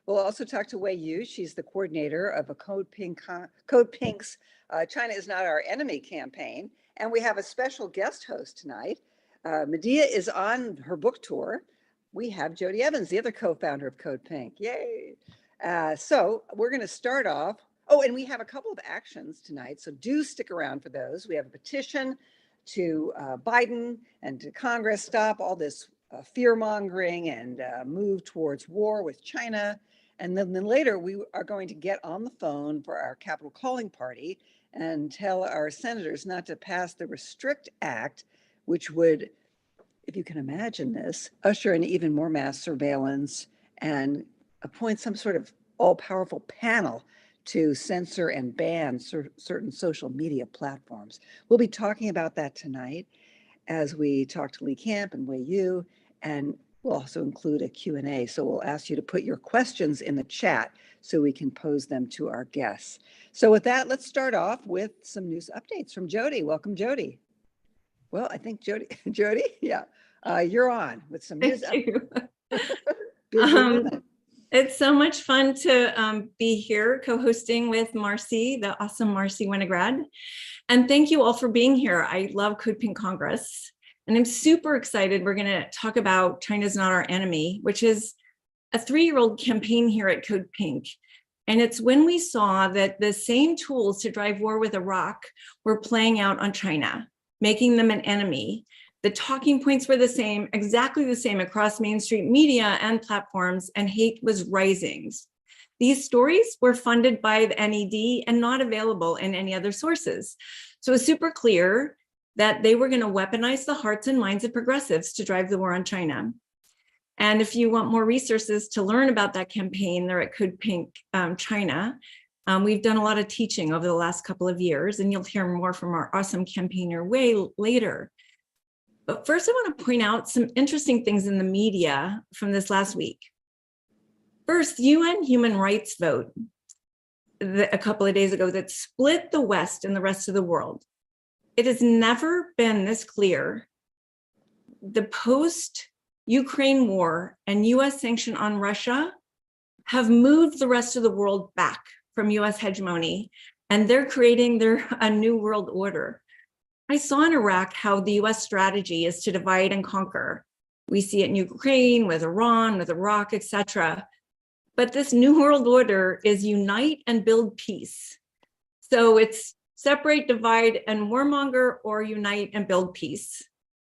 We'll also talk to Wei Yu. She's the coordinator of a CODEPINK's China is Not Our Enemy campaign. And we have a special guest host tonight. Medea is on her book tour. We have Jody Evans, the other co-founder of CODEPINK. Yay. So we're going to start off. Oh, and we have a couple of actions tonight, so do stick around for those. We have a petition to Biden and to Congress, stop all this fear-mongering and move towards war with China. And then later we are going to get on the phone for our Capitol calling party and tell our senators not to pass the Restrict Act, which would, if you can imagine this, usher in even more mass surveillance and appoint some sort of all-powerful panel to censor and ban certain social media platforms. We'll be talking about that tonight as we talk to Lee Camp and Wei Yu, and we'll also include a Q&A. So we'll ask you to put your questions in the chat so we can pose them to our guests. So with that, let's start off with some news updates from Jody. Welcome, Jody. Well, I think Jody, yeah, you're on with some news updates. It's so much fun to be here co-hosting with Marcy, the awesome Marcy Winograd. And thank you all for being here. I love CODEPINK Congress. And I'm super excited. We're going to talk about China's Not Our Enemy, which is a 3-year-old campaign here at CODEPINK. And it's when we saw that the same tools to drive war with Iraq were playing out on China, making them an enemy. The talking points were the same, exactly the same across mainstream media and platforms, and hate was rising. These stories were funded by the NED and not available in any other sources. So it was super clear that they were going to weaponize the hearts and minds of progressives to drive the war on China. And if you want more resources to learn about that campaign, they're at CODEPINK China. We've done a lot of teaching over the last couple of years, and you'll hear more from our awesome campaigner Wei later. But first, I want to point out some interesting things in the media from this last week. First, UN human rights vote a couple of days ago that split the West and the rest of the world. It has never been this clear. The post-Ukraine war and US sanction on Russia have moved the rest of the world back from US hegemony, and they're creating a new world order. I saw in Iraq how the US strategy is to divide and conquer. We see it in Ukraine, with Iran, with Iraq, etc. But this new world order is unite and build peace. So it's separate, divide, and warmonger, or unite and build peace.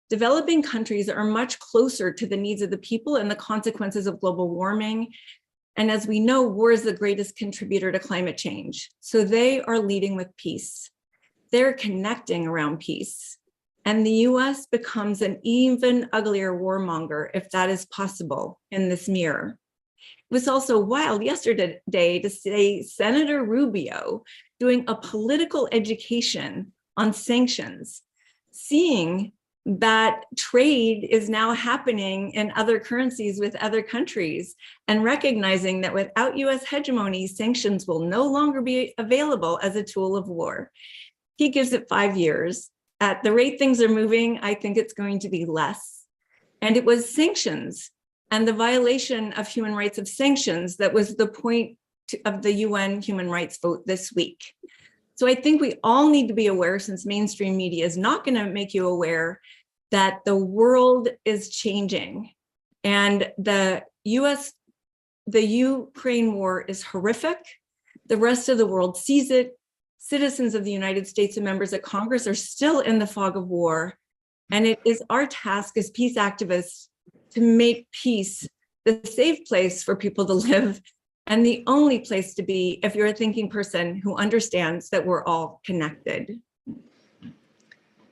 Developing countries are much closer to the needs of the people and the consequences of global warming. And as we know, war is the greatest contributor to climate change. So they are leading with peace. They're connecting around peace. And the US becomes an even uglier warmonger if that is possible in this mirror. It was also wild yesterday to see Senator Rubio doing a political education on sanctions, seeing that trade is now happening in other currencies with other countries, and recognizing that without US hegemony, sanctions will no longer be available as a tool of war. He gives it 5 years. At the rate things are moving, I think it's going to be less. And it was sanctions and the violation of human rights of sanctions that was the point of the UN human rights vote this week. So I think we all need to be aware, since mainstream media is not going to make you aware, that the world is changing. And the Ukraine war is horrific. The rest of the world sees it. Citizens of the United States and members of Congress are still in the fog of war. And it is our task as peace activists to make peace the safe place for people to live, and the only place to be if you're a thinking person who understands that we're all connected.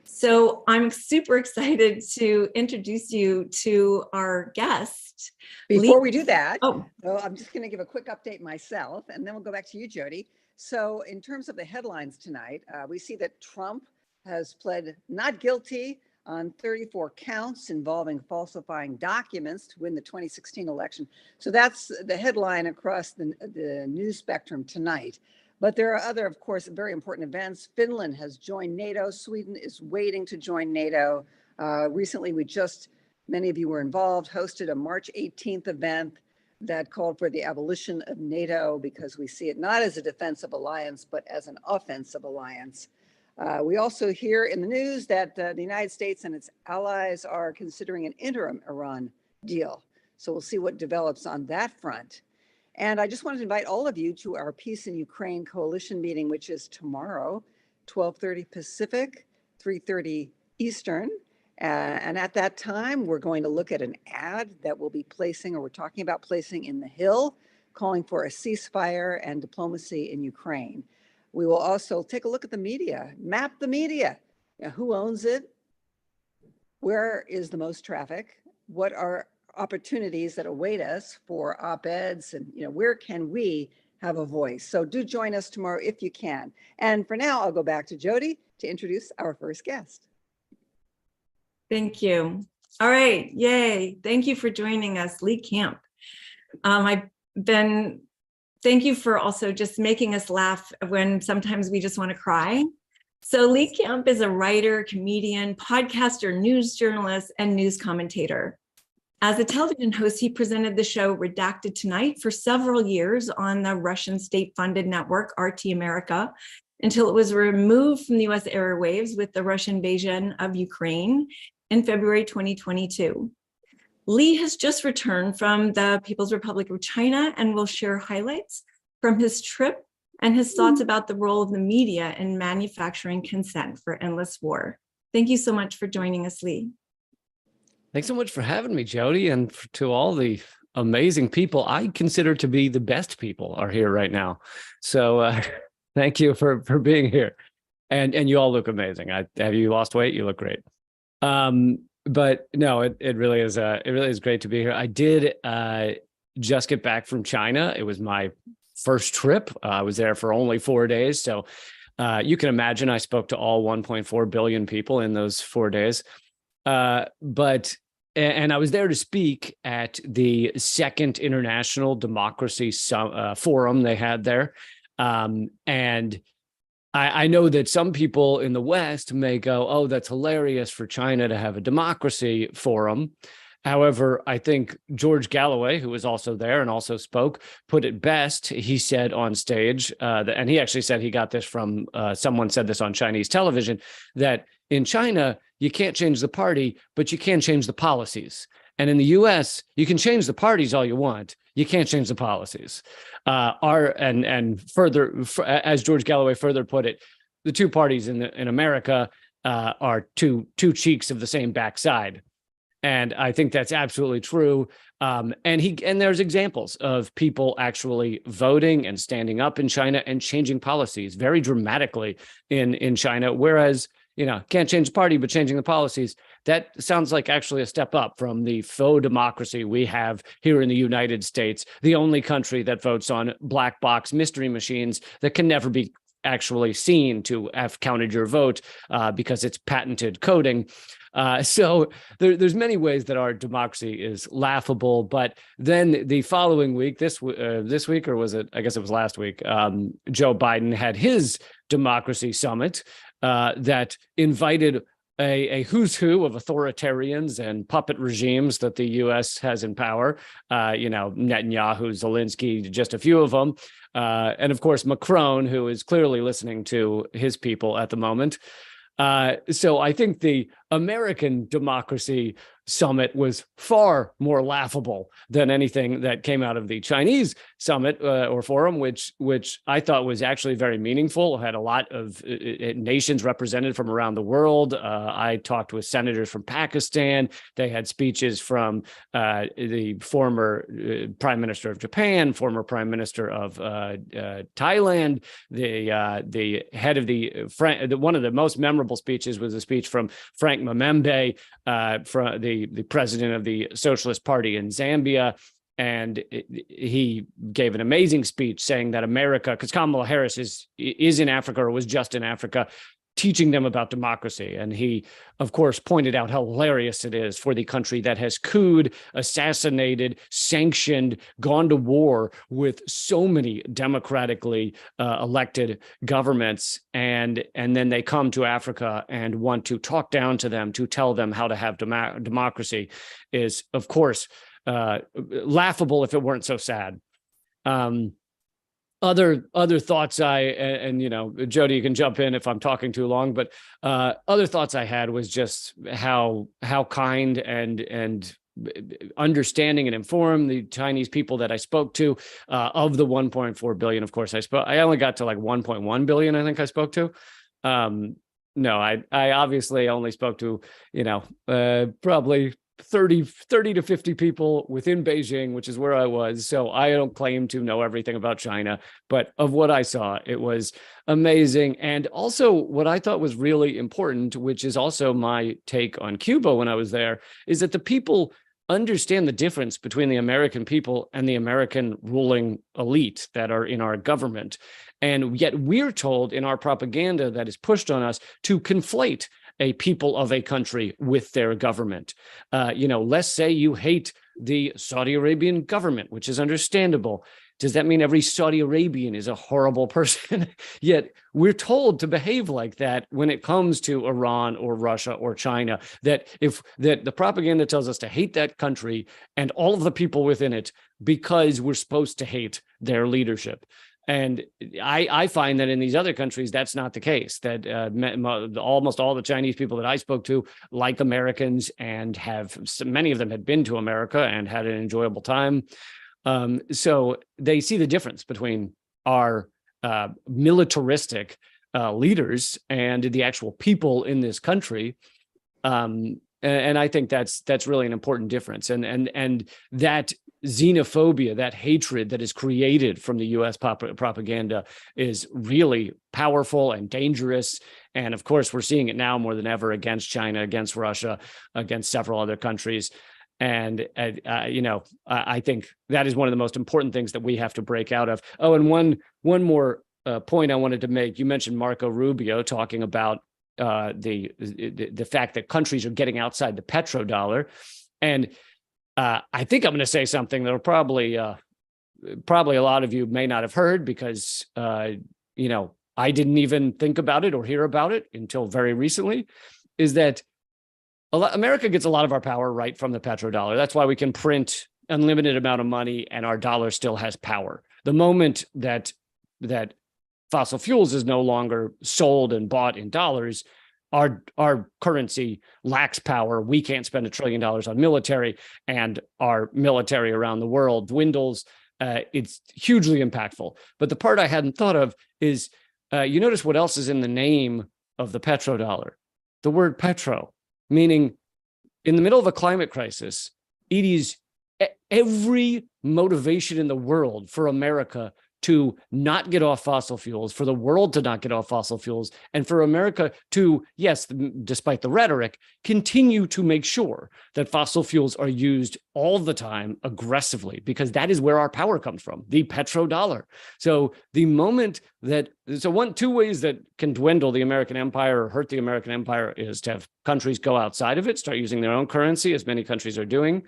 So I'm super excited to introduce you to our guest. Before we do that, I'm just going to give a quick update myself, and then we'll go back to you, Jody. So in terms of the headlines tonight, we see that Trump has pled not guilty on 34 counts involving falsifying documents to win the 2016 election. So that's the headline across the news spectrum tonight. But there are other, of course, very important events. Finland has joined NATO. Sweden is waiting to join NATO. Recently, many of you were involved, hosted a March 18th event that called for the abolition of NATO because we see it not as a defensive alliance, but as an offensive alliance. We also hear in the news that the United States and its allies are considering an interim Iran deal. So we'll see what develops on that front. And I just wanted to invite all of you to our Peace in Ukraine Coalition meeting, which is tomorrow, 12:30 Pacific, 3:30 Eastern. And at that time, we're going to look at an ad that we'll be placing, or we're talking about placing in the Hill, calling for a ceasefire and diplomacy in Ukraine. We will also take a look at the media, map the media. You know, who owns it? Where is the most traffic? What are opportunities that await us for op-eds, and where can we have a voice? So do join us tomorrow if you can. And for now, I'll go back to Jody to introduce our first guest. Thank you. All right, yay. Thank you for joining us, Lee Camp. Thank you for also just making us laugh when sometimes we just want to cry. So Lee Camp is a writer, comedian, podcaster, news journalist, and news commentator. As a television host, he presented the show Redacted Tonight for several years on the Russian state-funded network RT America until it was removed from the US airwaves with the Russian invasion of Ukraine in February 2022. Lee has just returned from the People's Republic of China and will share highlights from his trip and his thoughts about the role of the media in manufacturing consent for endless war. Thank you so much for joining us, Lee. Thanks so much for having me, Jody, and to all the amazing people I consider to be the best people are here right now. So thank you for being here. And you all look amazing. Have you lost weight? You look great. But no, it really is great to be here. I did just get back from China. It was my first trip. I was there for only 4 days. So you can imagine I spoke to all 1.4 billion people in those 4 days. And I was there to speak at the second International Democracy Forum they had there. And I know that some people in the West may go, oh, that's hilarious for China to have a democracy forum. However, I think George Galloway, who was also there and also spoke, put it best. He said on stage, and he actually said he got this from someone said this on Chinese television, that in China, you can't change the party, but you can change the policies. And in the US, you can change the parties all you want. You can't change the policies. Further, as George Galloway further put it, the two parties in America are two cheeks of the same backside. And I think that's absolutely true. And there's examples of people actually voting and standing up in China and changing policies very dramatically in China. Whereas, can't change the party, but changing the policies, that sounds like actually a step up from the faux democracy we have here in the United States, the only country that votes on black box mystery machines that can never be actually seen to have counted your vote because it's patented coding. So there's many ways that our democracy is laughable. But then the following week, this week, or was it? I guess it was last week. Joe Biden had his democracy summit that invited a who's who of authoritarians and puppet regimes that the U.S. has in power. Netanyahu, Zelensky, just a few of them. And of course, Macron, who is clearly listening to his people at the moment. So I think the American democracy summit was far more laughable than anything that came out of the Chinese summit or forum, which I thought was actually very meaningful. Had a lot of nations represented from around the world. I talked with senators from Pakistan. They had speeches from the former prime minister of Japan, former prime minister of Thailand. The head of one of the most memorable speeches was a speech from Frank Mwembe, from the president of the Socialist Party in Zambia. And he gave an amazing speech saying that America, because Kamala Harris is in Africa or was just in Africa, teaching them about democracy. And he, of course, pointed out how hilarious it is for the country that has couped, assassinated, sanctioned, gone to war with so many democratically elected governments. And then they come to Africa and want to talk down to them, to tell them how to have democracy is, of course, laughable if it weren't so sad. Other thoughts and you know, Jody, you can jump in if I'm talking too long, but other thoughts I had was just how kind and understanding and informed the Chinese people that I spoke to. Of the 1.4 billion, of course, I only got to like 1.1 billion, I think I spoke to. No, I obviously only spoke to, you know, probably 30 to 50 people within Beijing, which is where I was. So I don't claim to know everything about China, but of what I saw, it was amazing. And also what I thought was really important, which is also my take on Cuba when I was there, is that the people understand the difference between the American people and the American ruling elite that are in our government. And yet we're told in our propaganda that is pushed on us to conflate a people of a country with their government. You know, let's say you hate the Saudi Arabian government, which is understandable. Does that mean every Saudi Arabian is a horrible person? Yet we're told to behave like that when it comes to Iran or Russia or China, that the propaganda tells us to hate that country and all of the people within it because we're supposed to hate their leadership. And I find that in these other countries, that's not the case, that almost all the Chinese people that I spoke to like Americans and many of them had been to America and had an enjoyable time. So they see the difference between our militaristic leaders and the actual people in this country. And I think that's really an important difference. And that xenophobia, that hatred that is created from the U.S. propaganda is really powerful and dangerous. And of course, we're seeing it now more than ever against China, against Russia, against several other countries. And, you know, I think that is one of the most important things that we have to break out of. Oh, and one more point I wanted to make. You mentioned Marco Rubio talking about the fact that countries are getting outside the petrodollar. And I think I'm going to say something that'll probably a lot of you may not have heard because, you know, I didn't even think about it or hear about it until very recently, is that America gets a lot of our power right from the petrodollar. That's why we can print unlimited amount of money and our dollar still has power. The moment that fossil fuels is no longer sold and bought in dollars, our currency lacks power. We can't spend $1 trillion on military, and our military around the world dwindles. It's hugely impactful. But the part I hadn't thought of is, you notice what else is in the name of the petrodollar? The word petro, meaning in the middle of a climate crisis, it is every motivation in the world for America to not get off fossil fuels, for the world to not get off fossil fuels, and for America to, yes, despite the rhetoric, continue to make sure that fossil fuels are used all the time aggressively, because that is where our power comes from, the petrodollar. So the moment that, two ways that can dwindle the American empire or hurt the American empire is to have countries go outside of it, start using their own currency, as many countries are doing.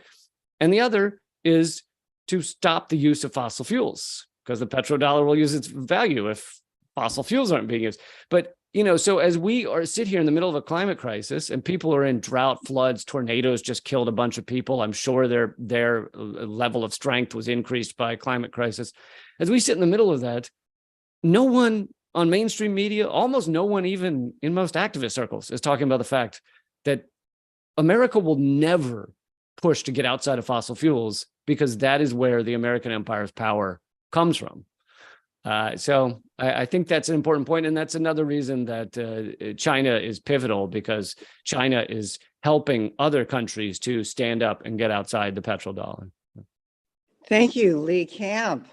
And the other is to stop the use of fossil fuels, because the petrodollar will lose its value if fossil fuels aren't being used. But, you know, so as we sit here in the middle of a climate crisis and people are in drought, floods, tornadoes just killed a bunch of people, I'm sure their level of strength was increased by climate crisis. As we sit in the middle of that, no one on mainstream media, almost no one even in most activist circles, is talking about the fact that America will never push to get outside of fossil fuels, because that is where the American empire's power comes from. So I think that's an important point. And that's another reason that China is pivotal, because China is helping other countries to stand up and get outside the petrodollar. Thank you, Lee Camp,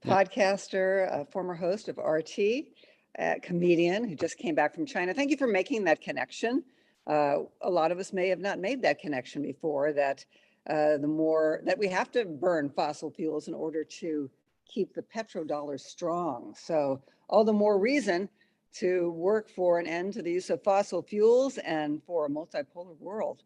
podcaster, former host of RT, comedian who just came back from China. Thank you for making that connection. A lot of us may have not made that connection before, that the more that we have to burn fossil fuels in order to keep the petrodollar strong. So all the more reason to work for an end to the use of fossil fuels and for a multipolar world.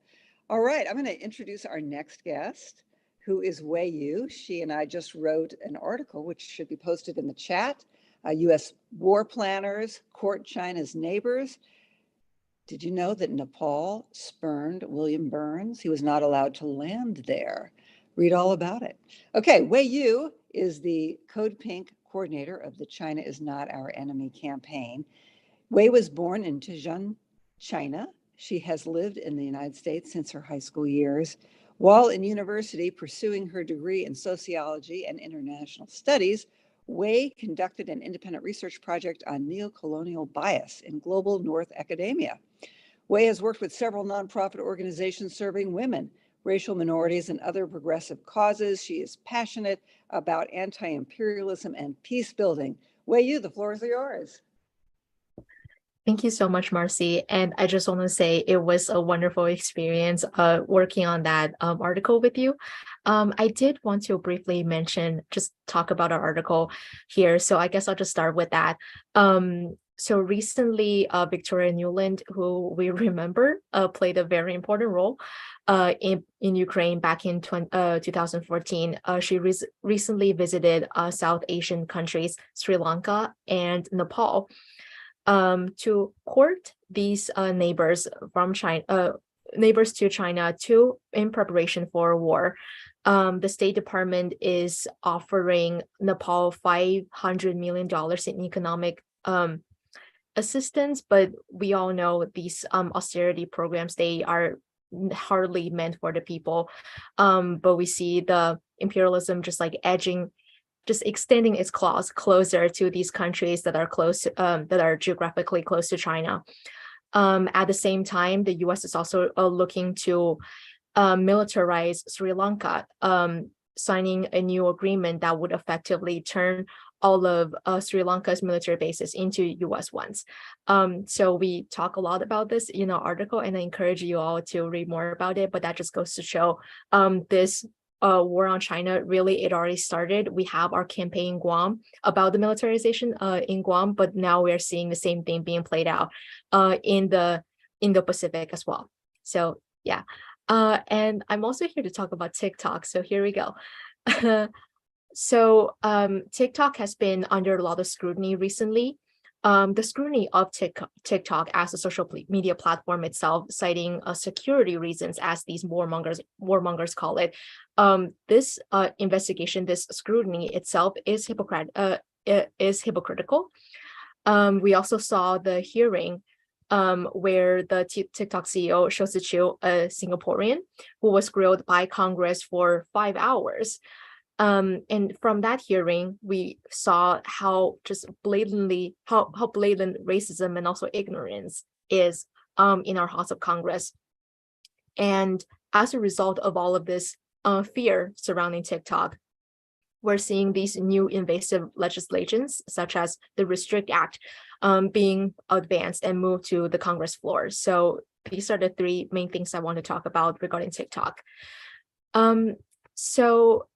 All right, I'm going to introduce our next guest, who is Wei Yu. She and I just wrote an article, which should be posted in the chat. U.S. war planners court China's neighbors. Did you know that Nepal spurned William Burns? He was not allowed to land there. read all about it. Okay, Wei Yu is the CODEPINK coordinator of the China is Not Our Enemy campaign. Wei was born in Tianjin, China. She has lived in the United States since her high school years. While in university pursuing her degree in Sociology and International Studies, Wei conducted an independent research project on neocolonial bias in global North academia. Wei has worked with several nonprofit organizations serving women, racial minorities, and other progressive causes. She is passionate about anti-imperialism and peace building. Wei Yu, the floor is yours. Thank you so much, Marcy. And I just want to say it was a wonderful experience working on that article with you. I did want to briefly just talk about our article here. So I guess I'll just start with that. So recently, Victoria Nuland, who we remember, played a very important role in Ukraine back in 2014. She recently visited South Asian countries, Sri Lanka and Nepal, to court these neighbors from China, neighbors to China, in preparation for a war. The State Department is offering Nepal $500 million in economic assistance, but we all know these austerity programs, they are hardly meant for the people. But we see the imperialism just extending its claws closer to these countries that are that are geographically close to China. At the same time, the U.S. is also looking to militarize Sri Lanka, signing a new agreement that would effectively turn all of Sri Lanka's military bases into U.S. ones. So we talk a lot about this in our article, and I encourage you all to read more about it. But that just goes to show this war on China, really, it already started. We have our campaign in Guam about the militarization in Guam, but now we're seeing the same thing being played out in the Indo-Pacific as well. So yeah, and I'm also here to talk about TikTok. So here we go. So TikTok has been under a lot of scrutiny recently. The scrutiny of TikTok as a social media platform itself, citing security reasons, as these warmongers call it. This investigation, this scrutiny itself is hypocritical. We also saw the hearing where the TikTok CEO, Shou Zi-chew, a Singaporean, who was grilled by Congress for 5 hours. And from that hearing, we saw how blatant racism and also ignorance is in our House of Congress. And as a result of all of this fear surrounding TikTok, we're seeing these new invasive legislations, such as the Restrict Act, being advanced and moved to the Congress floor. So these are the three main things I want to talk about regarding TikTok. So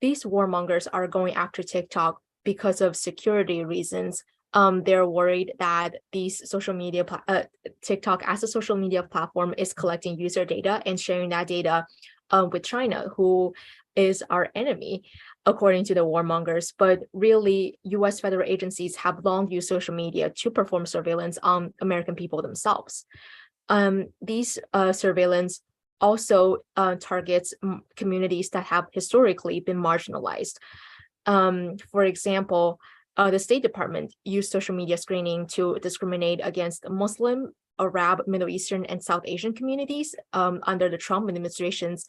these warmongers are going after TikTok because of security reasons. They're worried that these social media TikTok as a social media platform is collecting user data and sharing that data with China, who is our enemy, according to the warmongers. But really, U.S. federal agencies have long used social media to perform surveillance on American people themselves. These surveillance also targets communities that have historically been marginalized. For example, the State Department used social media screening to discriminate against Muslim, Arab, Middle Eastern, and South Asian communities under the Trump administration's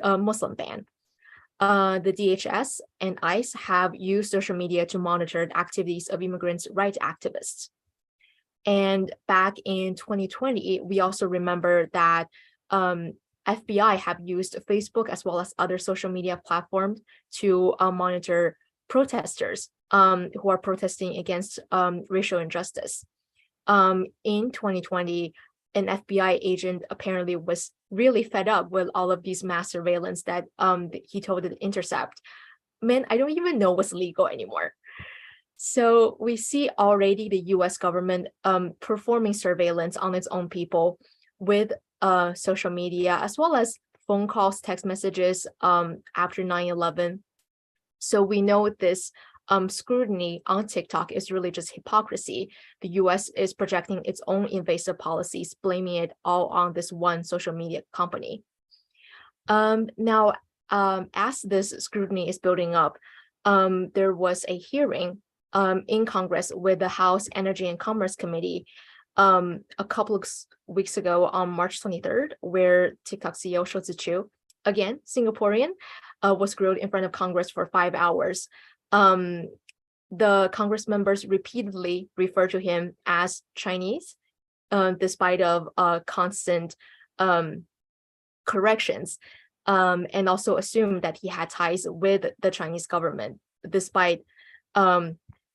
Muslim ban. The DHS and ICE have used social media to monitor the activities of immigrants' rights activists. And back in 2020, we also remember that FBI have used Facebook as well as other social media platforms to monitor protesters who are protesting against racial injustice. In 2020, an FBI agent apparently was really fed up with all of these mass surveillance that he told The Intercept, man, I don't even know what's legal anymore. So we see already the US government performing surveillance on its own people with social media, as well as phone calls, text messages after 9/11. So we know this scrutiny on TikTok is really just hypocrisy. The US is projecting its own invasive policies, blaming it all on this one social media company. Now, as this scrutiny is building up, there was a hearing in Congress with the House Energy and Commerce Committee a couple of weeks ago on March 23rd, where TikTok CEO Shou Ziqiu, again, Singaporean, was grilled in front of Congress for 5 hours. The Congress members repeatedly referred to him as Chinese, despite of constant corrections, and also assumed that he had ties with the Chinese government, despite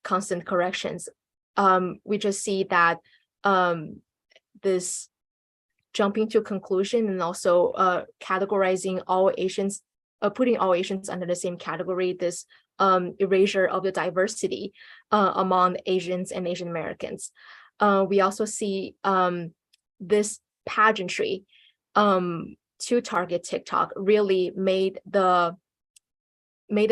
constant corrections. We just see that this jumping to conclusion and also categorizing all Asians, putting all Asians under the same category, this erasure of the diversity among Asians and Asian Americans. We also see this pageantry to target TikTok really made the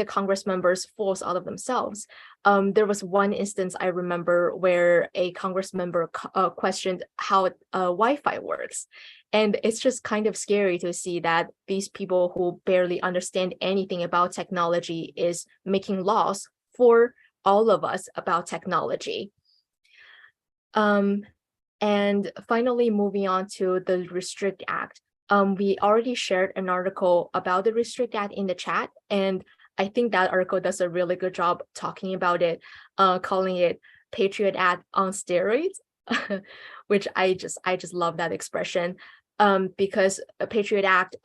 Congress members fools out of themselves. There was one instance I remember where a Congress member questioned how Wi-Fi works. And it's just kind of scary to see that these people who barely understand anything about technology is making laws for all of us about technology. And finally, moving on to the Restrict Act. We already shared an article about the Restrict Act in the chat, and I think that article does a really good job talking about it, calling it Patriot Act on steroids, which I just love that expression, because a Patriot Act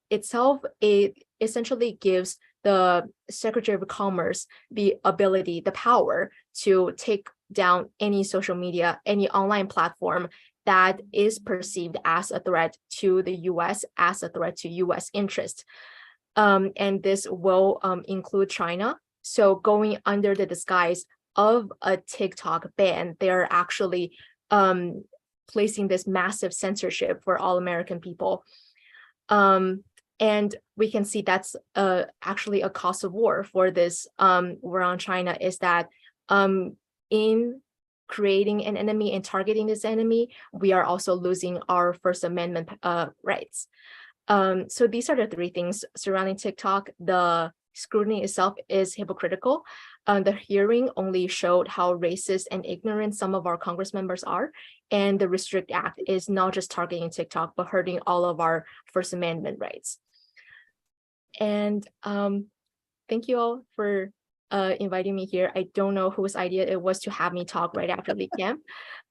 itself, it essentially gives the Secretary of Commerce the ability, the power to take down any social media, any online platform that is perceived as a threat to the US, as a threat to US interest. And this will include China. So going under the disguise of a TikTok ban, they're actually placing this massive censorship for all American people. And we can see that's actually a cause of war for this war on China, is that in creating an enemy and targeting this enemy, we are also losing our First Amendment rights. So these are the three things surrounding TikTok. The scrutiny itself is hypocritical. The hearing only showed how racist and ignorant some of our Congress members are. And the Restrict Act is not just targeting TikTok, but hurting all of our First Amendment rights. And thank you all for inviting me here. I don't know whose idea it was to have me talk right after Lee Camp.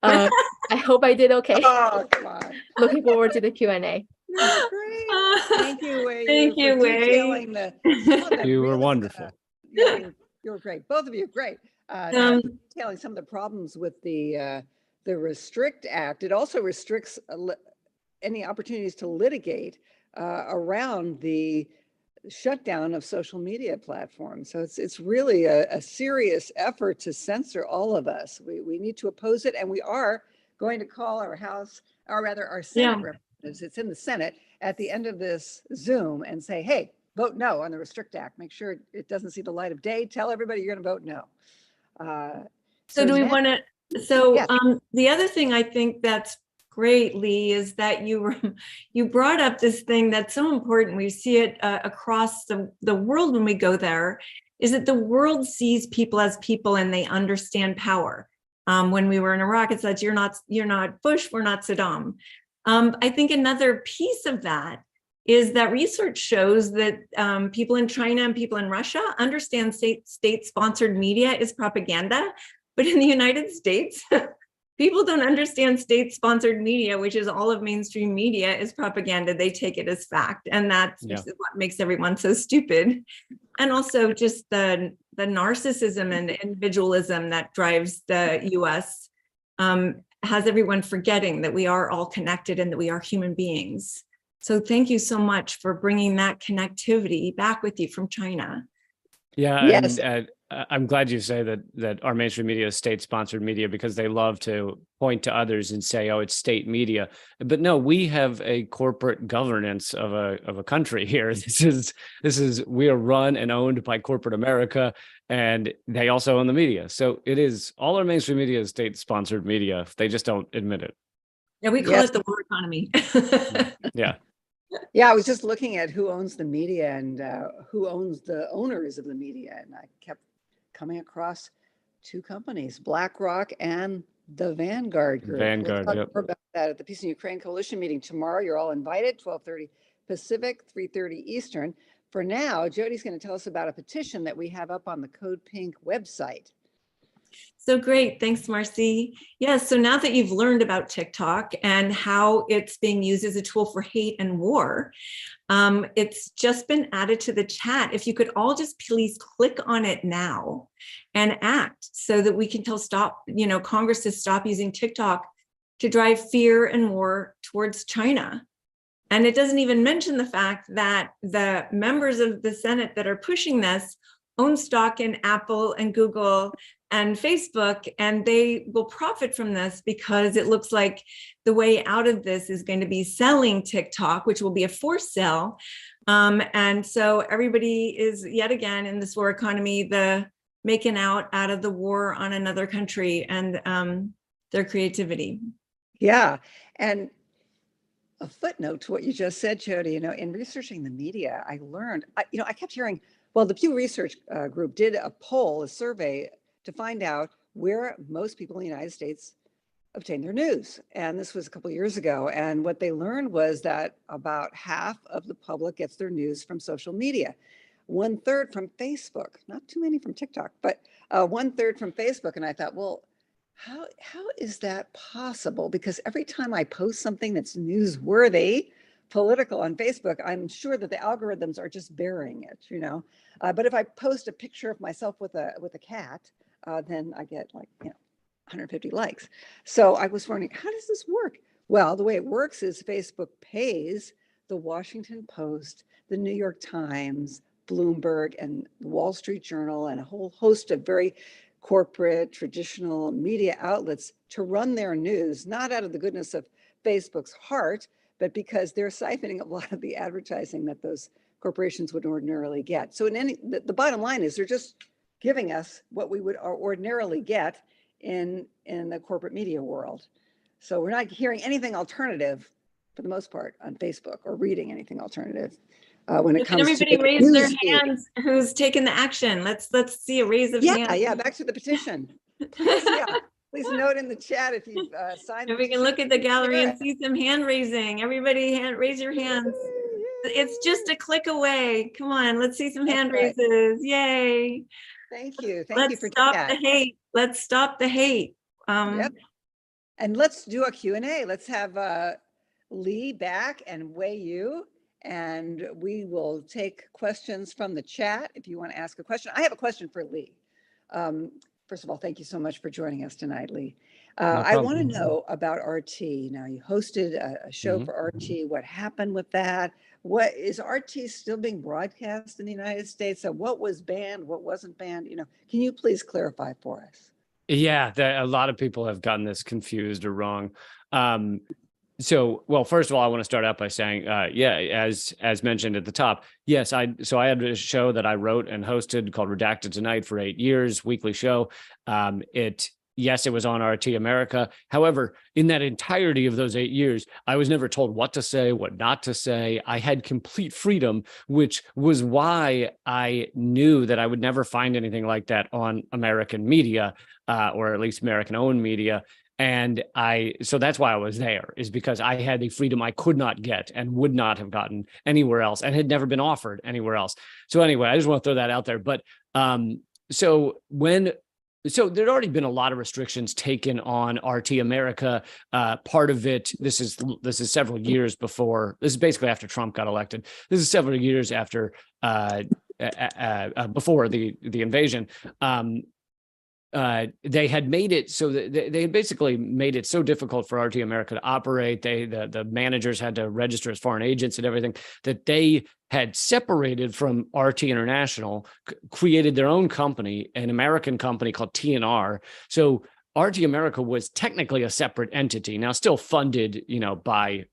I hope I did okay. Oh, come on. Looking forward to the Q&A. Great. Thank you, Wei Yu, Thank you, for Wei. detailing the You were really, wonderful. you were great. Both of you, great. Detailing some of the problems with the Restrict Act. It also restricts any opportunities to litigate around the shutdown of social media platforms. So it's really a serious effort to censor all of us. We need to oppose it, and we are going to call our House, or rather our Senate representatives, it's in the Senate, at the end of this Zoom and say, hey, vote no on the Restrict Act. Make sure it doesn't see the light of day. Tell everybody you're going to vote no. So do we want to, so yes. The other thing I think that's great, Lee, is that you brought up this thing that's so important. We see it across the world when we go there, is that the world sees people as people and they understand power. When we were in Iraq, it said, you're not Bush, we're not Saddam. I think another piece of that is that research shows that people in China and people in Russia understand state-sponsored media is propaganda, but in the United States, people don't understand state-sponsored media, which is all of mainstream media, is propaganda. They take it as fact, and that's what makes everyone so stupid. And also just the narcissism and individualism that drives the US has everyone forgetting that we are all connected and that we are human beings. So thank you so much for bringing that connectivity back with you from China. Yeah, yes. And I'm glad you say that our mainstream media is state-sponsored media, because they love to point to others and say, oh, it's state media. But no, we have a corporate governance of a country here. We are run and owned by corporate America, and they also own the media. So it is, all our mainstream media is state-sponsored media. They just don't admit it. Yeah, we call it the war economy. Yeah. Yeah, I was just looking at who owns the media and who owns the owners of the media. And I kept coming across two companies, BlackRock and the Vanguard Group. We'll Vanguard, talk yep. more about that at the Peace in Ukraine Coalition meeting tomorrow. You're all invited, 12:30 Pacific, 3:30 Eastern. For now, Jody's going to tell us about a petition that we have up on the CODEPINK website. So great. Thanks, Marcy. Yes. So now that you've learned about TikTok and how it's being used as a tool for hate and war, it's just been added to the chat. If you could all just please click on it now and act so that we can Congress to stop using TikTok to drive fear and war towards China. And it doesn't even mention the fact that the members of the Senate that are pushing this own stock in Apple and Google and Facebook, and they will profit from this because it looks like the way out of this is going to be selling TikTok, which will be a forced sell. And so everybody is yet again in this war economy, making out of the war on another country and their creativity. Yeah. And a footnote to what you just said, Jody, in researching the media, I learned, I kept hearing, well, the Pew Research Group did a poll, a survey to find out where most people in the United States obtain their news. And this was a couple of years ago. And what they learned was that about half of the public gets their news from social media, 1/3 from Facebook, not too many from TikTok, but 1/3 from Facebook. And I thought, well, how is that possible? Because every time I post something that's newsworthy, political on Facebook, I'm sure that the algorithms are just burying it, But if I post a picture of myself with a cat, then I get 150 likes. So I was wondering, how does this work? Well, the way it works is Facebook pays the Washington Post, the New York Times, Bloomberg, and the Wall Street Journal, and a whole host of very corporate, traditional media outlets to run their news, not out of the goodness of Facebook's heart, but because they're siphoning a lot of the advertising that those corporations would ordinarily get. So the bottom line is they're just giving us what we would ordinarily get in the corporate media world. So we're not hearing anything alternative for the most part on Facebook or reading anything alternative when it comes everybody to raise their hands who's taken the action. Let's see a raise of hands. Yeah, back to the petition. Please note in the chat if you've signed. If we can look at the gallery and see some hand raising. Everybody raise your hands. It's just a click away. Come on, let's see some hand raises. Yay. Thank you. Thank you for doing that. Let's stop the hate. Let's stop the hate. Yep. And let's do a Q&A. Let's have Lee back and Wei Yu, and we will take questions from the chat if you want to ask a question. I have a question for Lee. First of all, thank you so much for joining us tonight, Lee. I want to know about RT. Now, you hosted a show for RT. What happened with that? What is RT still being broadcast in the United States? So what was banned? What wasn't banned? Can you please clarify for us? Yeah, a lot of people have gotten this confused or wrong. So, well, first of all, I want to start out by saying, as mentioned at the top, yes, I had a show that I wrote and hosted called Redacted Tonight for 8 years, weekly show. It was on RT America. However, in that entirety of those 8 years, I was never told what to say, what not to say. I had complete freedom, which was why I knew that I would never find anything like that on American media, or at least American-owned media. And so that's why I was there, is because I had the freedom I could not get and would not have gotten anywhere else and had never been offered anywhere else. So anyway, I just want to throw that out there. But so there'd already been a lot of restrictions taken on RT America. Part of it, this is several years before, this is basically after Trump got elected. This is several years after, before the invasion. They had made it so that they had basically made it so difficult for RT America to operate. The managers had to register as foreign agents and everything, that they had separated from RT International, created their own company, an American company called TNR. So RT America was technically a separate entity, now still funded, by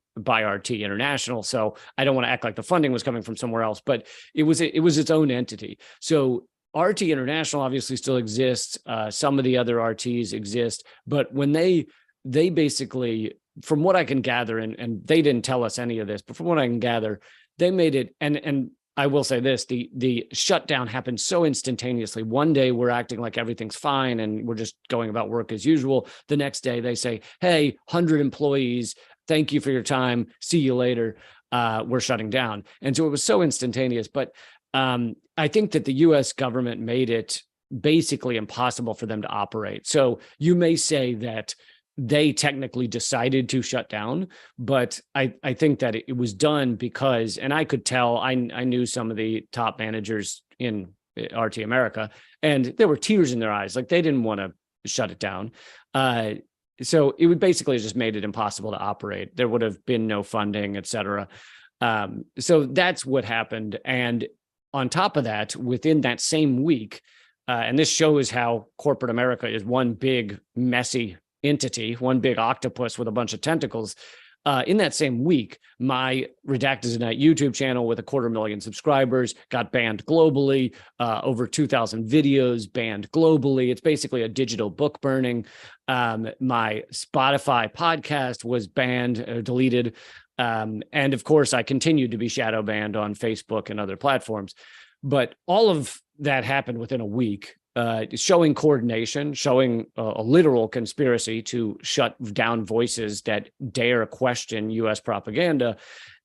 RT International. So I don't want to act like the funding was coming from somewhere else, but it was its own entity. So RT International obviously still exists. Some of the other RTs exist, but when they basically from what I can gather, and they didn't tell us any of this, but from what I can gather, they made it, and I will say this, the shutdown happened so instantaneously. One day we're acting like everything's fine and we're just going about work as usual. The next day they say, hey, 100 employees, thank you for your time, see you later, we're shutting down. And so it was so instantaneous. But I think that the US government made it basically impossible for them to operate. So you may say that they technically decided to shut down, but I think that it was done because, and I could tell, I knew some of the top managers in RT America, and there were tears in their eyes, like they didn't want to shut it down. So it would basically just made it impossible to operate. There would have been no funding, et cetera. So that's what happened. And on top of that, within that same week, and this shows how corporate America is one big messy entity, one big octopus with a bunch of tentacles. In that same week, my Redacted Tonight YouTube channel with 250,000 subscribers got banned globally, over 2,000 videos banned globally. It's basically a digital book burning. My Spotify podcast was banned or deleted. And of course, I continued to be shadow banned on Facebook and other platforms. But all of that happened within a week. Showing coordination, showing a literal conspiracy to shut down voices that dare question U.S. propaganda.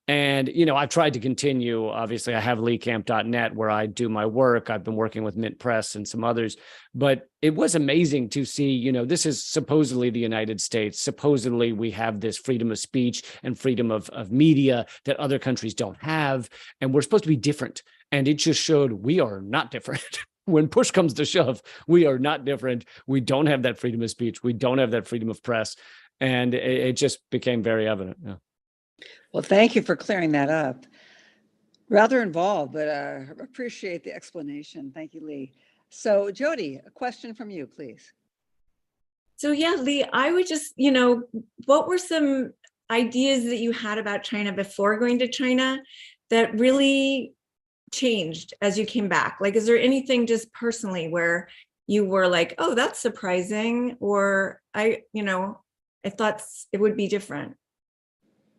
And, you know, I've tried to continue. Obviously, I have leecamp.net where I do my work. I've been working with Mint Press and some others. But it was amazing to see, you know, this is supposedly the United States. Supposedly, we have this freedom of speech and freedom of media that other countries don't have. And we're supposed to be different. And it just showed we are not different. When push comes to shove, we are not different. We don't have that freedom of speech. We don't have that freedom of press. And it just became very evident. Yeah. Well, thank you for clearing that up. Rather involved, but appreciate the explanation. Thank you, Lee. So Jody, a question from you, please. So yeah, Lee, I would just, you know, what were some ideas that you had about China before going to China that really changed as you came back? Like, is there anything just personally where you were like, oh, that's surprising, or I thought it would be different?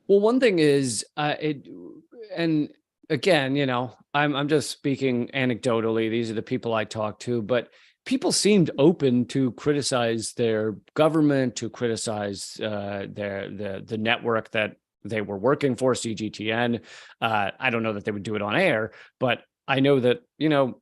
Well, one thing is and again, you know, I'm just speaking anecdotally. These are the people I talk to, but people seemed open to criticize their government, to criticize the network that they were working for, CGTN. I don't know that they would do it on air, but I know that, you know,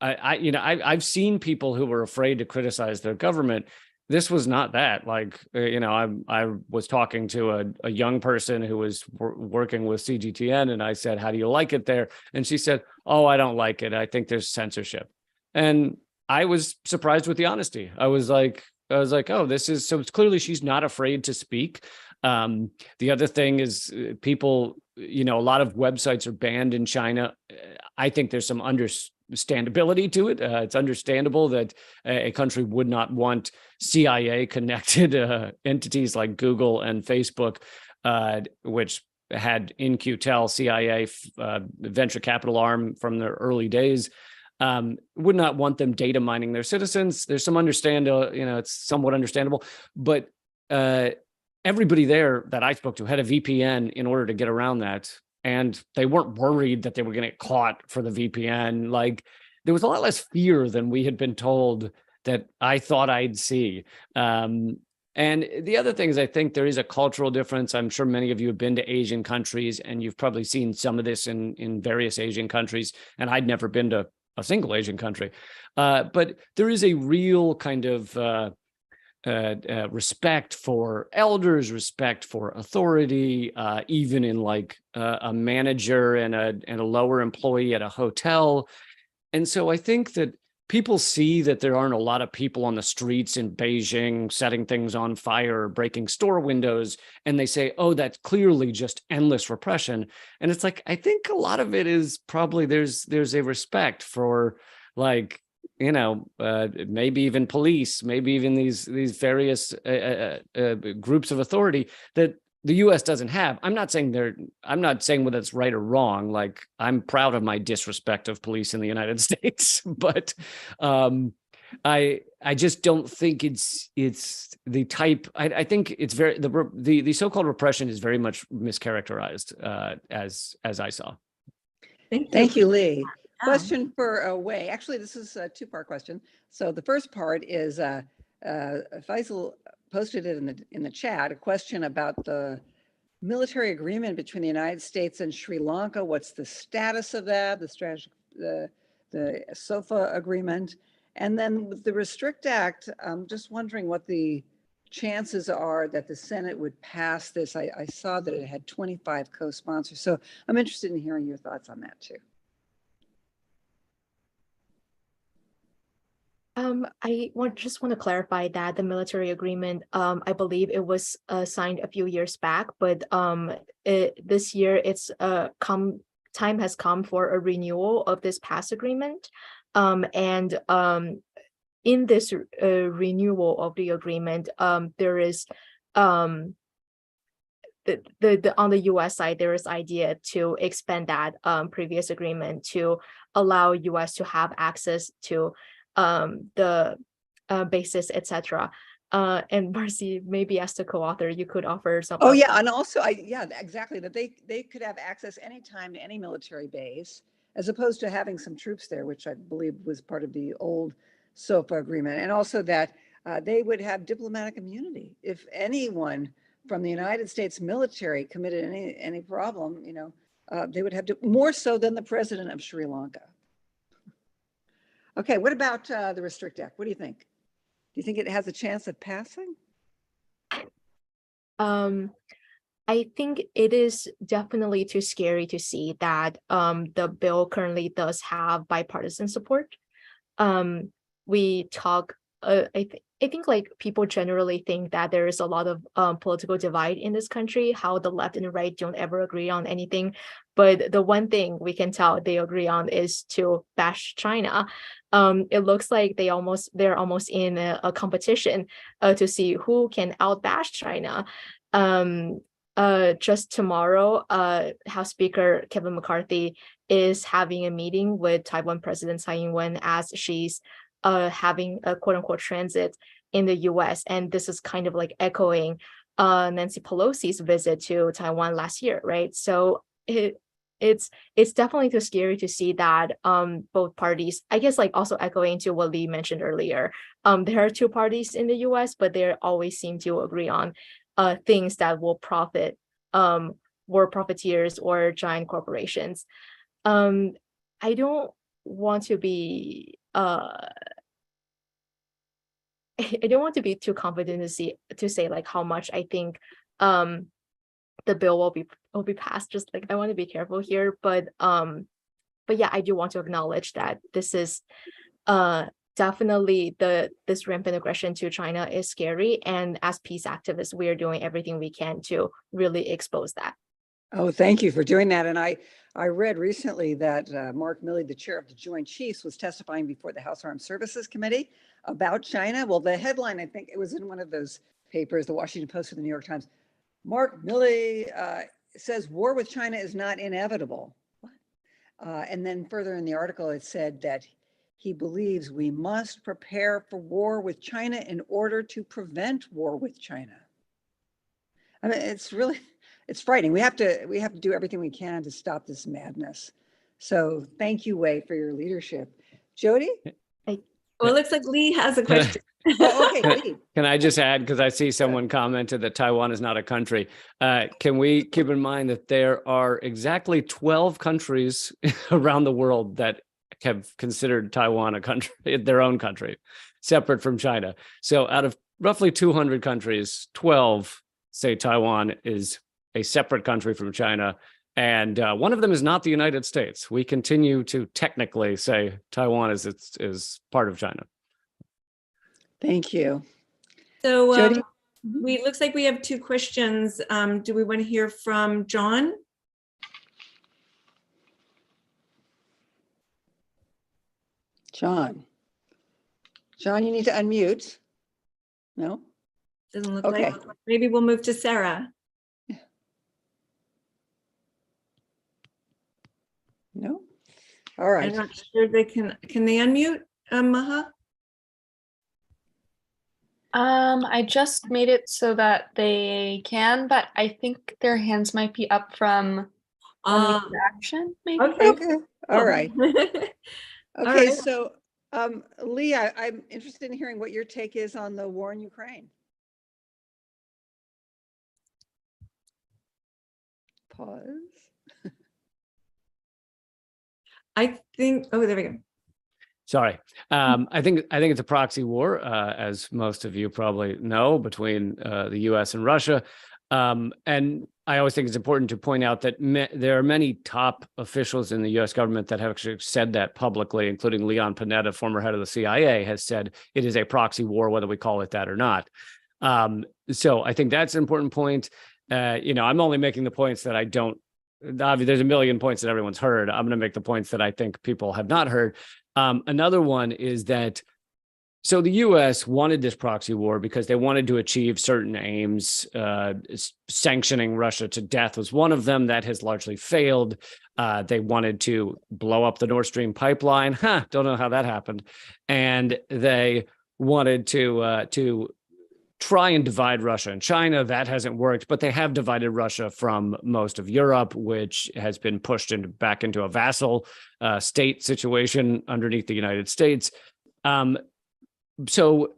I've seen people who were afraid to criticize their government. This was not that. Like, you know, I was talking to a young person who was working with CGTN, and I said, "How do you like it there?" And she said, "Oh, I don't like it. I think there's censorship." And I was surprised with the honesty. I was like, "Oh, this is so." It's clearly she's not afraid to speak. The other thing is people, you know, a lot of websites are banned in China. I think there's some understandability to it. It's understandable that a country would not want CIA connected entities like Google and Facebook, which had In-Q-Tel, CIA venture capital arm from their early days, would not want them data mining their citizens. There's some it's somewhat understandable, but everybody there that I spoke to had a VPN in order to get around that. And they weren't worried that they were going to get caught for the VPN. Like, there was a lot less fear than we had been told that I thought I'd see. And the other thing is, I think there is a cultural difference. I'm sure many of you have been to Asian countries, and you've probably seen some of this in various Asian countries. And I'd never been to a single Asian country. But there is a real kind of respect for elders, respect for authority, even in like a manager and a lower employee at a hotel. And so I think that people see that there aren't a lot of people on the streets in Beijing setting things on fire, breaking store windows, and they say, oh, that's clearly just endless repression. And it's like, I think a lot of it is probably there's a respect for, like, you know, maybe even police, maybe even these various groups of authority that the U.S. doesn't have. I'm not saying whether it's right or wrong. Like, I'm proud of my disrespect of police in the United States, but I just don't think it's the type. I think it's very the so-called repression is very much mischaracterized as I saw. Thank you, Lee. Yeah. Question for Wei. Actually, this is a two-part question. So the first part is Faisal posted it in the chat, a question about the military agreement between the United States and Sri Lanka. What's the status of that? The SOFA agreement, and then with the Restrict Act. I'm just wondering what the chances are that the Senate would pass this. I saw that it had 25 co-sponsors, so I'm interested in hearing your thoughts on that too. I just want to clarify that the military agreement, I believe it was signed a few years back, but this year it's time has come for a renewal of this past agreement, and in this renewal of the agreement, there is on the US side, there is idea to expand that previous agreement to allow US to have access to the basis, etc. And Marcy, maybe as the co-author, you could offer some. Oh yeah, and also yeah, exactly, that they could have access anytime to any military base, as opposed to having some troops there, which I believe was part of the old SOFA agreement, and also that they would have diplomatic immunity if anyone from the United States military committed any problem. They would have to, more so than the president of Sri Lanka. Okay, what about the Restrict Act? What do you think? Do you think it has a chance of passing? I think it is definitely too scary to see that the bill currently does have bipartisan support. We talk, I think like people generally think that there is a lot of political divide in this country, how the left and the right don't ever agree on anything. But the one thing we can tell they agree on is to bash China. It looks like they're almost in a competition to see who can outbash China. Just tomorrow, House Speaker Kevin McCarthy is having a meeting with Taiwan President Tsai Ing-wen as she's having a quote unquote transit in the US. And this is kind of like echoing Nancy Pelosi's visit to Taiwan last year, right? So it's definitely too scary to see that both parties, I guess, like also echoing to what Lee mentioned earlier, there are two parties in the US, but they always seem to agree on things that will profit war profiteers or giant corporations. I don't want to be I don't want to be too confident to say like how much I think the bill will be passed. Just like I want to be careful here, but yeah, I do want to acknowledge that this is definitely this rampant aggression to China is scary, and as peace activists, we are doing everything we can to really expose that. Oh, thank you for doing that. And I read recently that Mark Milley, the chair of the Joint Chiefs, was testifying before the House Armed Services Committee about China. Well, the headline, I think it was in one of those papers, the Washington Post or the New York Times. Mark Milley says war with China is not inevitable. And then further in the article, it said that he believes we must prepare for war with China in order to prevent war with China. I mean, it's frightening. We have to do everything we can to stop this madness. So thank you, Wei, for your leadership. Jody? Well, it looks like Lee has a question. Oh, okay, Lee. Can I just add, because I see someone commented that Taiwan is not a country. Can we keep in mind that there are exactly 12 countries around the world that have considered Taiwan a country, their own country, separate from China. So out of roughly 200 countries, 12 say Taiwan is a separate country from China. And one of them is not the United States. We continue to technically say Taiwan is part of China. Thank you. So Jody? looks like we have two questions. Do we want to hear from John? John, you need to unmute. No? Doesn't look Okay. like. Maybe we'll move to Sarah. No? All right. I'm not sure they can they unmute, Maha? I just made it so that they can, but I think their hands might be up from one action, maybe. Okay. Okay, all right. All Okay, right. so Lee, I'm interested in hearing what your take is on the war in Ukraine. Pause. I think, oh, there we go. Sorry. I think it's a proxy war, as most of you probably know, between the U.S. and Russia. And I always think it's important to point out that there are many top officials in the U.S. government that have actually said that publicly, including Leon Panetta, former head of the CIA, has said it is a proxy war, whether we call it that or not. So I think that's an important point. I'm only making the points that I don't. Obviously, there's a million points that everyone's heard. I'm going to make the points that I think people have not heard. Another one is that, so the U.S. wanted this proxy war because they wanted to achieve certain aims. Sanctioning Russia to death was one of them. That has largely failed. They wanted to blow up the Nord Stream pipeline. Don't know how that happened. And they wanted to try and divide Russia and China. That hasn't worked, but they have divided Russia from most of Europe, which has been pushed back into a vassal state situation underneath the United States. So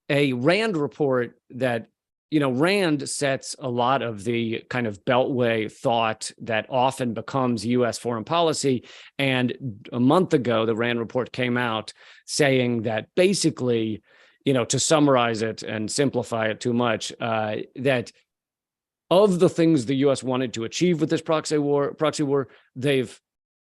a Rand report that, Rand sets a lot of the kind of beltway thought that often becomes U.S. foreign policy. And a month ago, the Rand report came out saying that basically, to summarize it and simplify it too much, that of the things the U.S. wanted to achieve with this proxy war,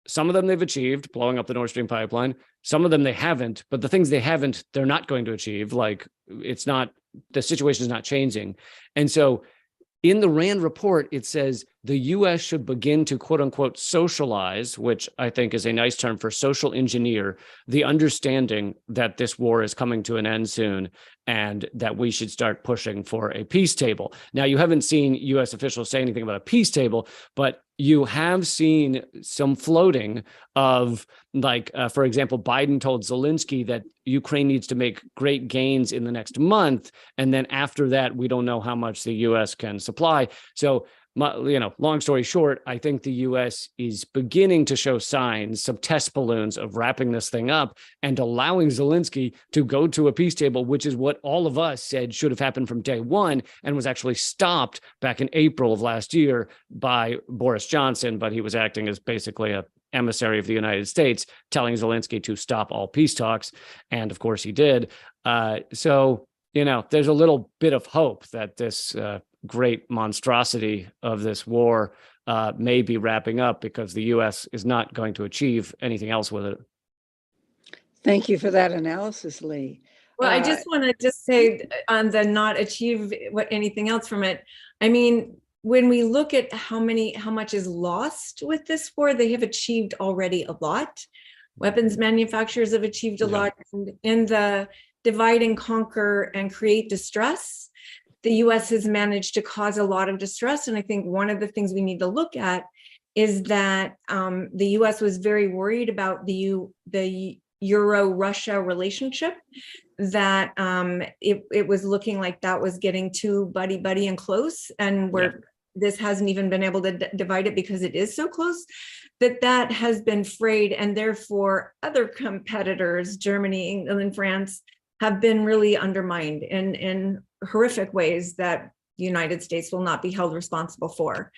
some of them they've achieved, blowing up the Nord Stream pipeline. Some of them they haven't, but the things they haven't, they're not going to achieve. Like, the situation is not changing. And so in the Rand report, it says the U.S. should begin to, quote unquote, socialize, which I think is a nice term for social engineer, the understanding that this war is coming to an end soon and that we should start pushing for a peace table. Now, you haven't seen U.S. officials say anything about a peace table, but you have seen some floating of, like, for example, Biden told Zelensky that Ukraine needs to make great gains in the next month. And then after that, we don't know how much the U.S. can supply. So, long story short, I think the U.S. is beginning to show signs, some test balloons of wrapping this thing up and allowing Zelensky to go to a peace table, which is what all of us said should have happened from day one and was actually stopped back in April of last year by Boris Johnson. But he was acting as basically a emissary of the United States, telling Zelensky to stop all peace talks. And of course he did. So, there's a little bit of hope that this great monstrosity of this war may be wrapping up because the U.S. is not going to achieve anything else with it. Thank you for that analysis, Lee. Well, I just want to say on the not achieve anything else from it. I mean, when we look at how much is lost with this war, they have achieved already a lot. Weapons manufacturers have achieved a lot. And in the divide and conquer and create distress, the U.S. has managed to cause a lot of distress. And I think one of the things we need to look at is that the U.S. was very worried about the Euro-Russia relationship, that it was looking like that was getting too buddy-buddy and close, and this hasn't even been able to divide it because it is so close, that has been frayed, and therefore other competitors, Germany, England, France, have been really undermined in horrific ways that the United States will not be held responsible for.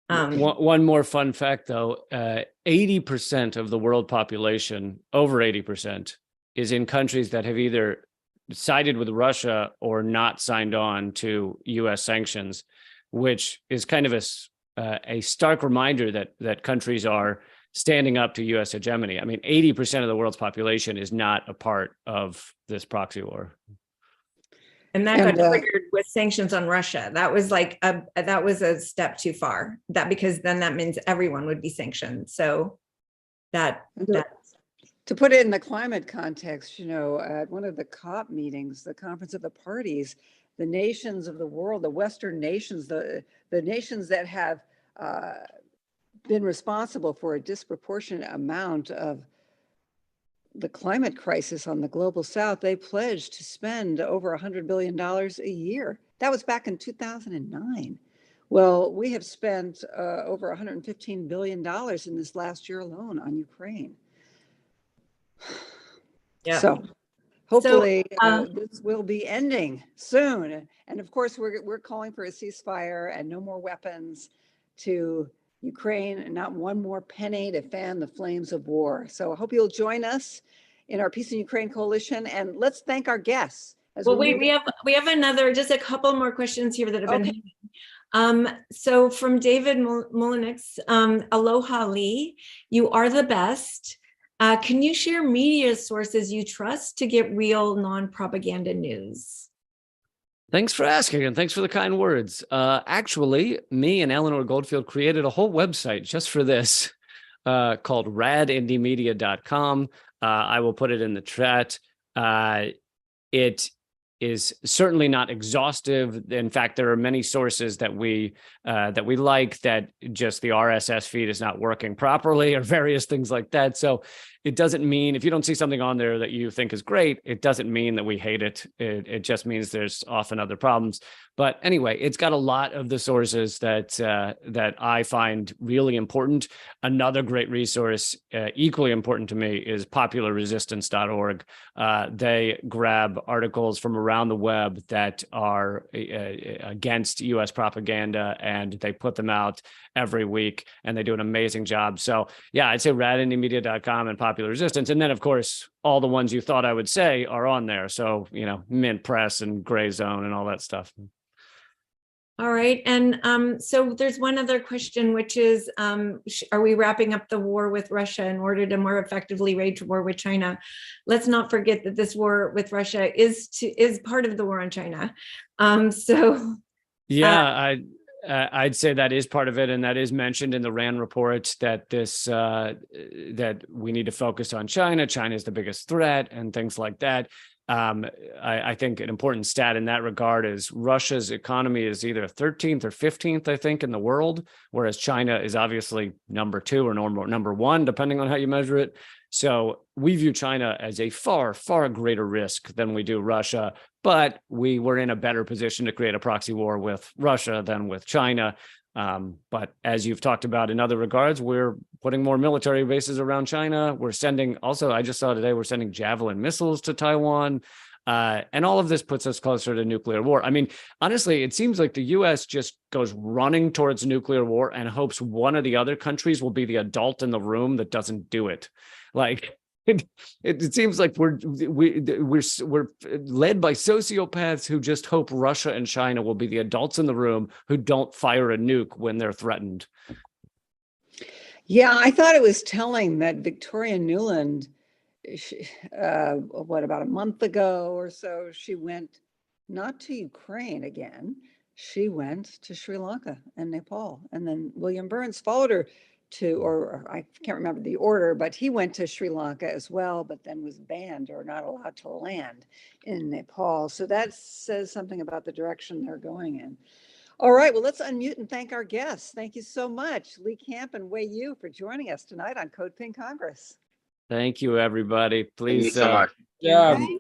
One more fun fact, though, 80% of the world population, over 80%, is in countries that have either sided with Russia or not signed on to U.S. sanctions, which is kind of a stark reminder that countries are standing up to U.S. hegemony. I mean, 80% of the world's population is not a part of this proxy war. And that got triggered with sanctions on Russia. That was like that was a step too far. Because then that means everyone would be sanctioned. So that to put it in the climate context, at one of the COP meetings, the Conference of the Parties, the nations of the world, the Western nations, the nations that have been responsible for a disproportionate amount of the climate crisis on the global south, they pledged to spend over $100 billion a year. That was back in 2009. Well, we have spent over $115 billion in this last year alone on Ukraine. Yeah. So hopefully So, this will be ending soon. And of course, we're calling for a ceasefire and no more weapons to Ukraine, and not one more penny to fan the flames of war. So I hope you'll join us in our Peace in Ukraine coalition, and let's thank our guests. well, we have another, just a couple more questions here that have been hanging. So from David Mullenix, aloha Lee, you are the best. Can you share media sources you trust to get real non-propaganda news? Thanks for asking, and thanks for the kind words. Actually, me and Eleanor Goldfield created a whole website just for this called radindiemedia.com. I will put it in the chat. It is certainly not exhaustive. In fact, there are many sources that we like that just the RSS feed is not working properly, or various things like that. So it doesn't mean, if you don't see something on there that you think is great, it doesn't mean that we hate it. It just means there's often other problems. But anyway, it's got a lot of the sources that I find really important. Another great resource, equally important to me, is popularresistance.org. They grab articles from around the web that are against U.S. propaganda, and they put them out every week, and they do an amazing job. So yeah, I'd say radindiemedia.com and Popular Resistance. And then, of course, all the ones you thought I would say are on there. So, Mint Press and Gray Zone and all that stuff. All right. And so there's one other question, which is, are we wrapping up the war with Russia in order to more effectively wage war with China? Let's not forget that this war with Russia is part of the war on China. Yeah, I'd say that is part of it, and that is mentioned in the RAND report, that that we need to focus on China. China is the biggest threat, and things like that. I think an important stat in that regard is Russia's economy is either 13th or 15th, I think, in the world, whereas China is obviously number 2 or number 1, depending on how you measure it. So we view China as a far, far greater risk than we do Russia, but we were in a better position to create a proxy war with Russia than with China. But as you've talked about in other regards, we're putting more military bases around China. We're sending, also, I just saw today, we're sending Javelin missiles to Taiwan. And all of this puts us closer to nuclear war. I mean, honestly, it seems like the US just goes running towards nuclear war and hopes one of the other countries will be the adult in the room that doesn't do it. Like, it seems like we're led by sociopaths who just hope Russia and China will be the adults in the room who don't fire a nuke when they're threatened. Yeah, I thought it was telling that Victoria Nuland, about a month ago or so, she went not to Ukraine again, she went to Sri Lanka and Nepal. And then William Burns followed her or I can't remember the order, but he went to Sri Lanka as well, but then was banned or not allowed to land in Nepal. So that says something about the direction they're going in. All right, well, let's unmute and thank our guests. Thank you so much, Lee Camp and Wei Yu, for joining us tonight on CODEPINK Congress. Thank you, everybody. Please so much.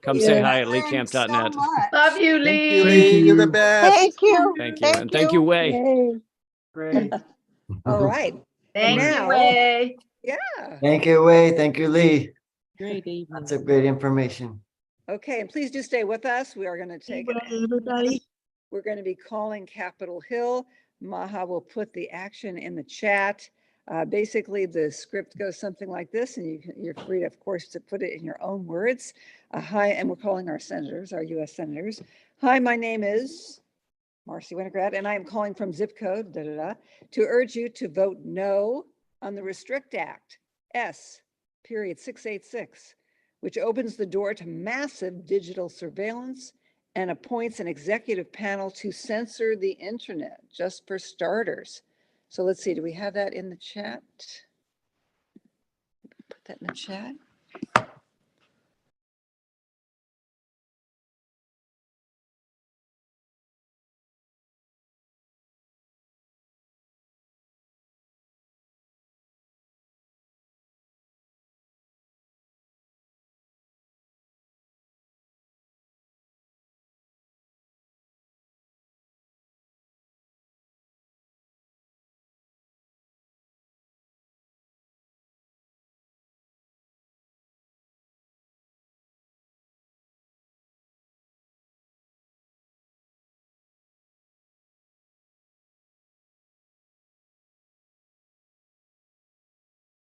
come say hi at leecamp.net. Love you, Lee. Lee, you're the best. Thank you. Thank you. And thank you, Wei. Great. All right. Thank Now- you, Wei. Yeah. Thank you, Wei. Thank you, Lee. Great evening. That's a great information. Okay, and please do stay with us. We are going to take it. Everybody. We're going to be calling Capitol Hill. Maha will put the action in the chat. Basically, the script goes something like this, and you're free, of course, to put it in your own words. Hi, and we're calling our senators, our U.S. senators. Hi, my name is Marcy Winograd, and I am calling from zip code, to urge you to vote no on the Restrict Act, S.686, which opens the door to massive digital surveillance and appoints an executive panel to censor the internet, just for starters. So let's see, do we have that in the chat? Put that in the chat.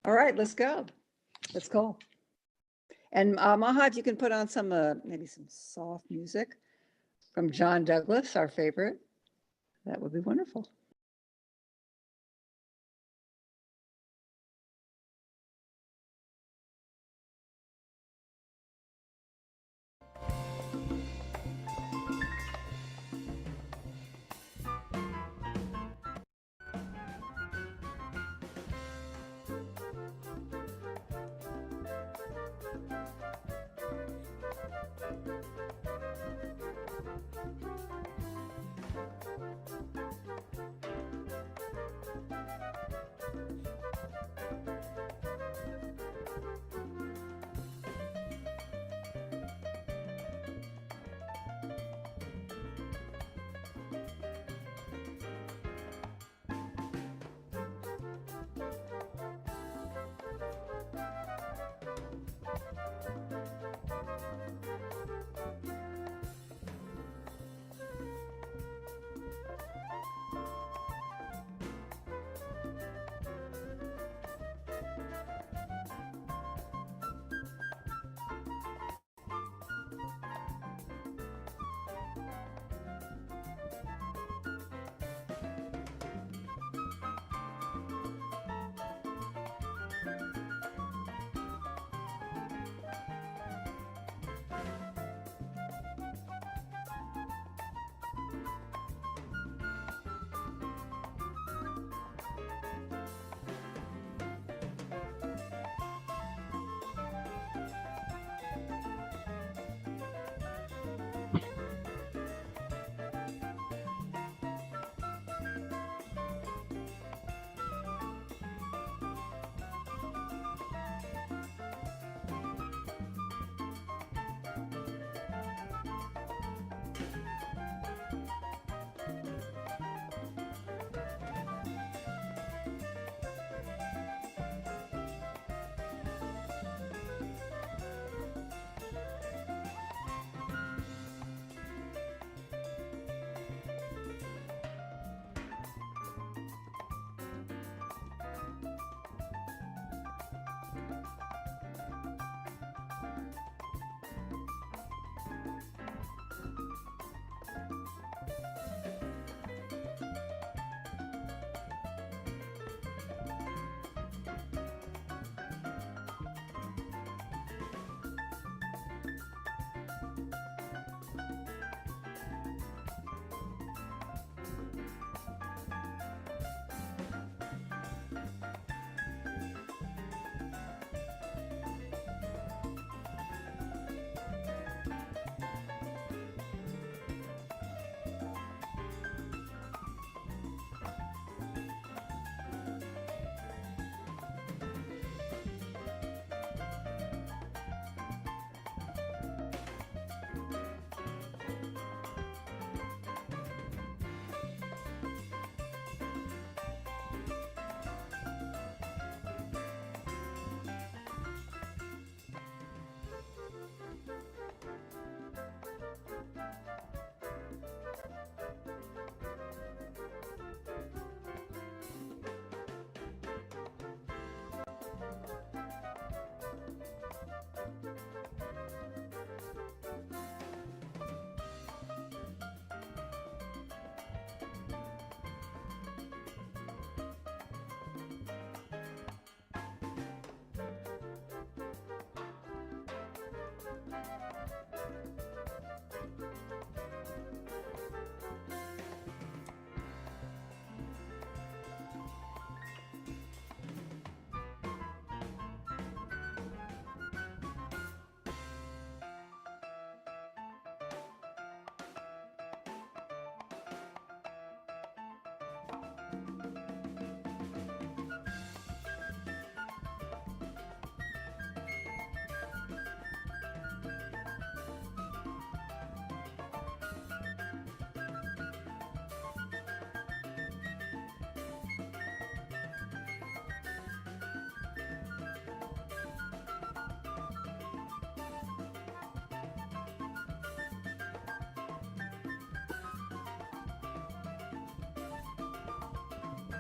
All right, let's go. Let's go. And Maha, if you can put on some, maybe some soft music from John Douglas, our favorite, that would be wonderful.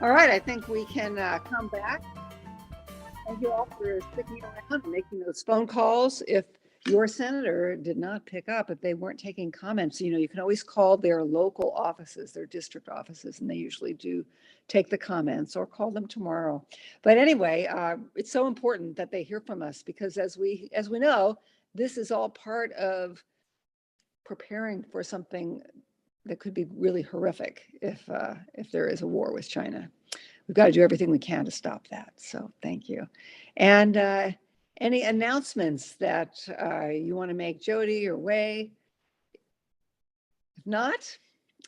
All right, I think we can come back. Thank thank you all for sticking around and making those phone calls. If your senator did not pick up, if they weren't taking comments, you can always call their local offices, their district offices, and they usually do take the comments, or call them tomorrow. But anyway, it's so important that they hear from us, because as we know, this is all part of preparing for something that could be really horrific if there is a war with China. We've got to do everything we can to stop that. So thank you. And any announcements that you want to make, Jody or Wei? If not,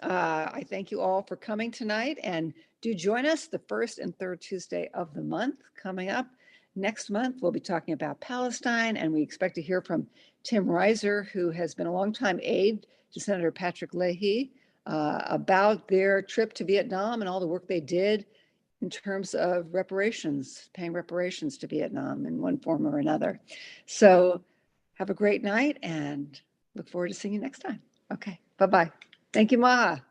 I thank you all for coming tonight, and do join us the first and third Tuesday of the month coming up. Next month, we'll be talking about Palestine, and we expect to hear from Tim Reiser, who has been a longtime aide to Senator Patrick Leahy, about their trip to Vietnam and all the work they did in terms of reparations, paying reparations to Vietnam in one form or another. So have a great night, and look forward to seeing you next time. Okay, bye-bye. Thank you, Maha.